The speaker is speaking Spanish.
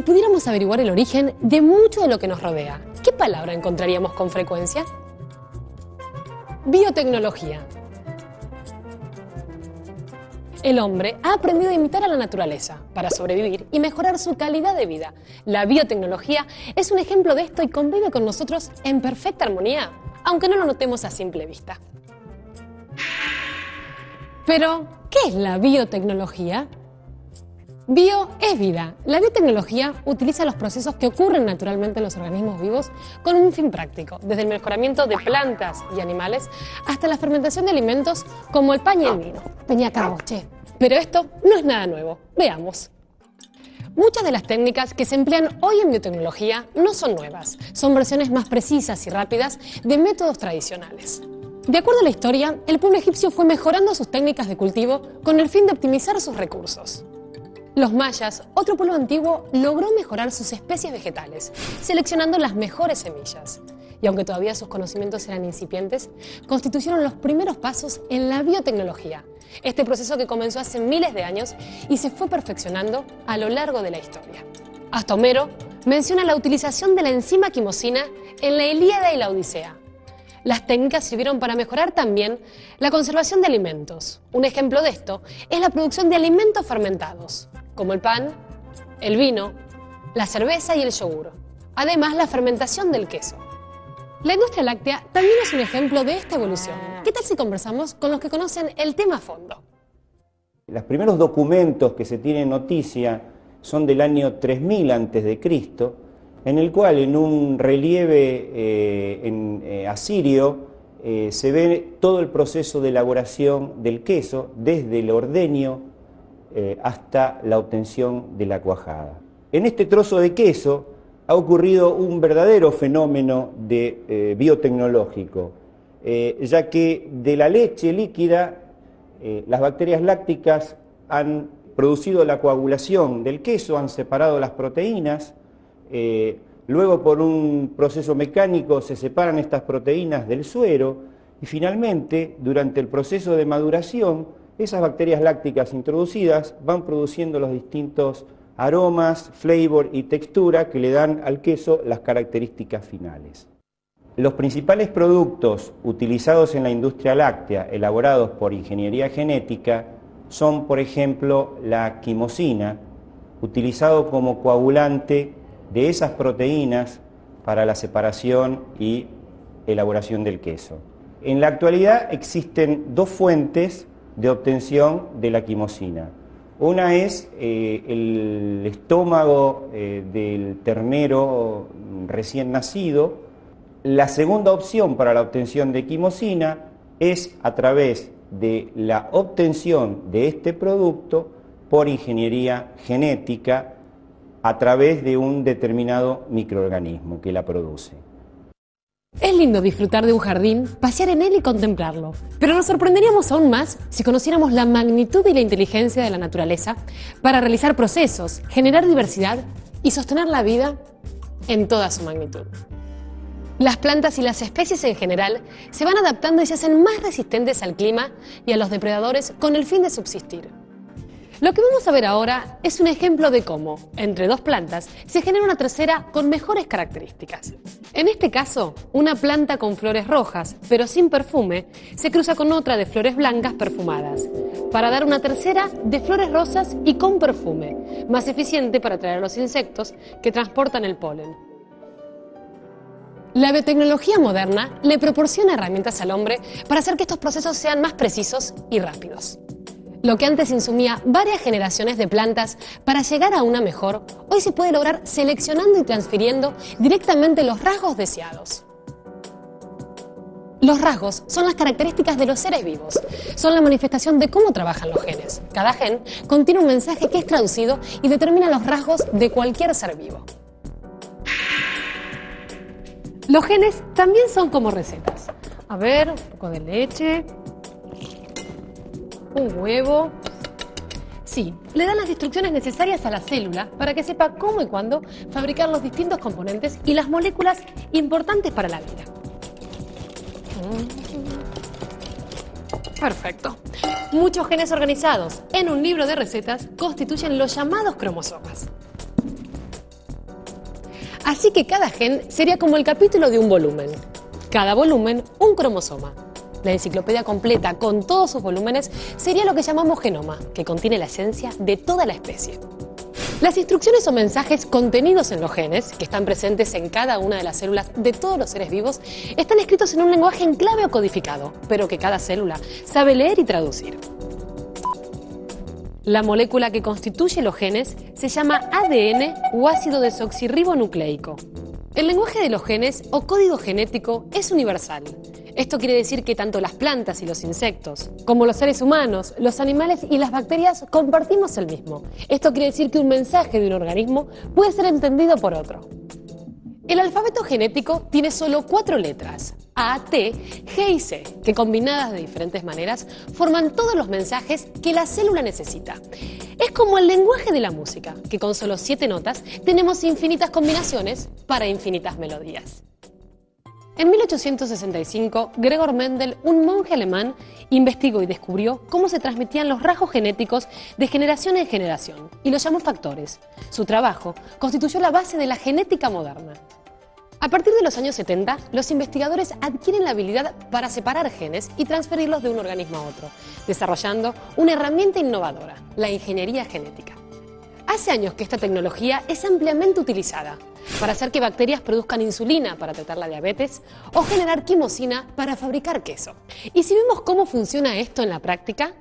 pudiéramos averiguar el origen de mucho de lo que nos rodea, ¿qué palabra encontraríamos con frecuencia? Biotecnología. El hombre ha aprendido a imitar a la naturaleza para sobrevivir y mejorar su calidad de vida. La biotecnología es un ejemplo de esto y convive con nosotros en perfecta armonía, aunque no lo notemos a simple vista. Pero, ¿qué es la biotecnología? Bio es vida. La biotecnología utiliza los procesos que ocurren naturalmente en los organismos vivos con un fin práctico, desde el mejoramiento de plantas y animales hasta la fermentación de alimentos como el pan y el vino. Venía acá vos, che. Pero esto no es nada nuevo. Veamos. Muchas de las técnicas que se emplean hoy en biotecnología no son nuevas, son versiones más precisas y rápidas de métodos tradicionales. De acuerdo a la historia, el pueblo egipcio fue mejorando sus técnicas de cultivo con el fin de optimizar sus recursos. Los mayas, otro pueblo antiguo, logró mejorar sus especies vegetales, seleccionando las mejores semillas. Y aunque todavía sus conocimientos eran incipientes, constituyeron los primeros pasos en la biotecnología, este proceso que comenzó hace miles de años y se fue perfeccionando a lo largo de la historia. Hasta Homero menciona la utilización de la enzima quimosina en la Ilíada y la Odisea. Las técnicas sirvieron para mejorar también la conservación de alimentos. Un ejemplo de esto es la producción de alimentos fermentados, como el pan, el vino, la cerveza y el yogur. Además, la fermentación del queso. La industria láctea también es un ejemplo de esta evolución. ¿Qué tal si conversamos con los que conocen el tema a fondo? Los primeros documentos que se tienen noticia son del año 3000 a.C., en el cual en un relieve asirio se ve todo el proceso de elaboración del queso, desde el ordeño hasta la obtención de la cuajada. En este trozo de queso ha ocurrido un verdadero fenómeno biotecnológico, ya que de la leche líquida las bacterias lácticas han producido la coagulación del queso, han separado las proteínas. Luego, por un proceso mecánico, se separan estas proteínas del suero y finalmente, durante el proceso de maduración, esas bacterias lácticas introducidas van produciendo los distintos aromas, flavor y textura que le dan al queso las características finales. Los principales productos utilizados en la industria láctea, elaborados por ingeniería genética, son, por ejemplo, la quimosina, utilizado como coagulante de esas proteínas para la separación y elaboración del queso. En la actualidad existen dos fuentes de obtención de la quimosina. Una es el estómago del ternero recién nacido. La segunda opción para la obtención de quimosina es a través de la obtención de este producto por ingeniería genética a través de un determinado microorganismo que la produce. Es lindo disfrutar de un jardín, pasear en él y contemplarlo, pero nos sorprenderíamos aún más si conociéramos la magnitud y la inteligencia de la naturaleza para realizar procesos, generar diversidad y sostener la vida en toda su magnitud. Las plantas y las especies en general se van adaptando y se hacen más resistentes al clima y a los depredadores con el fin de subsistir. Lo que vamos a ver ahora es un ejemplo de cómo, entre dos plantas, se genera una tercera con mejores características. En este caso, una planta con flores rojas, pero sin perfume, se cruza con otra de flores blancas perfumadas, para dar una tercera de flores rosas y con perfume, más eficiente para atraer a los insectos que transportan el polen. La biotecnología moderna le proporciona herramientas al hombre para hacer que estos procesos sean más precisos y rápidos. Lo que antes insumía varias generaciones de plantas para llegar a una mejor, hoy se puede lograr seleccionando y transfiriendo directamente los rasgos deseados. Los rasgos son las características de los seres vivos, son la manifestación de cómo trabajan los genes. Cada gen contiene un mensaje que es traducido y determina los rasgos de cualquier ser vivo. Los genes también son como recetas. A ver, un poco de leche, un huevo. Sí, le dan las instrucciones necesarias a la célula para que sepa cómo y cuándo fabricar los distintos componentes y las moléculas importantes para la vida. Perfecto. Muchos genes organizados en un libro de recetas constituyen los llamados cromosomas. Así que cada gen sería como el capítulo de un volumen. Cada volumen, un cromosoma. La enciclopedia completa, con todos sus volúmenes, sería lo que llamamos genoma, que contiene la esencia de toda la especie. Las instrucciones o mensajes contenidos en los genes, que están presentes en cada una de las células de todos los seres vivos, están escritos en un lenguaje en clave o codificado, pero que cada célula sabe leer y traducir. La molécula que constituye los genes se llama ADN o ácido desoxirribonucleico. El lenguaje de los genes o código genético es universal. Esto quiere decir que tanto las plantas y los insectos, como los seres humanos, los animales y las bacterias compartimos el mismo. Esto quiere decir que un mensaje de un organismo puede ser entendido por otro. El alfabeto genético tiene solo 4 letras, A, T, G y C, que combinadas de diferentes maneras forman todos los mensajes que la célula necesita. Es como el lenguaje de la música, que con solo 7 notas tenemos infinitas combinaciones para infinitas melodías. En 1865, Gregor Mendel, un monje alemán, investigó y descubrió cómo se transmitían los rasgos genéticos de generación en generación, y los llamó factores. Su trabajo constituyó la base de la genética moderna. A partir de los años 70, los investigadores adquieren la habilidad para separar genes y transferirlos de un organismo a otro, desarrollando una herramienta innovadora, la ingeniería genética. Hace años que esta tecnología es ampliamente utilizada para hacer que bacterias produzcan insulina para tratar la diabetes o generar quimosina para fabricar queso. Y si vemos cómo funciona esto en la práctica,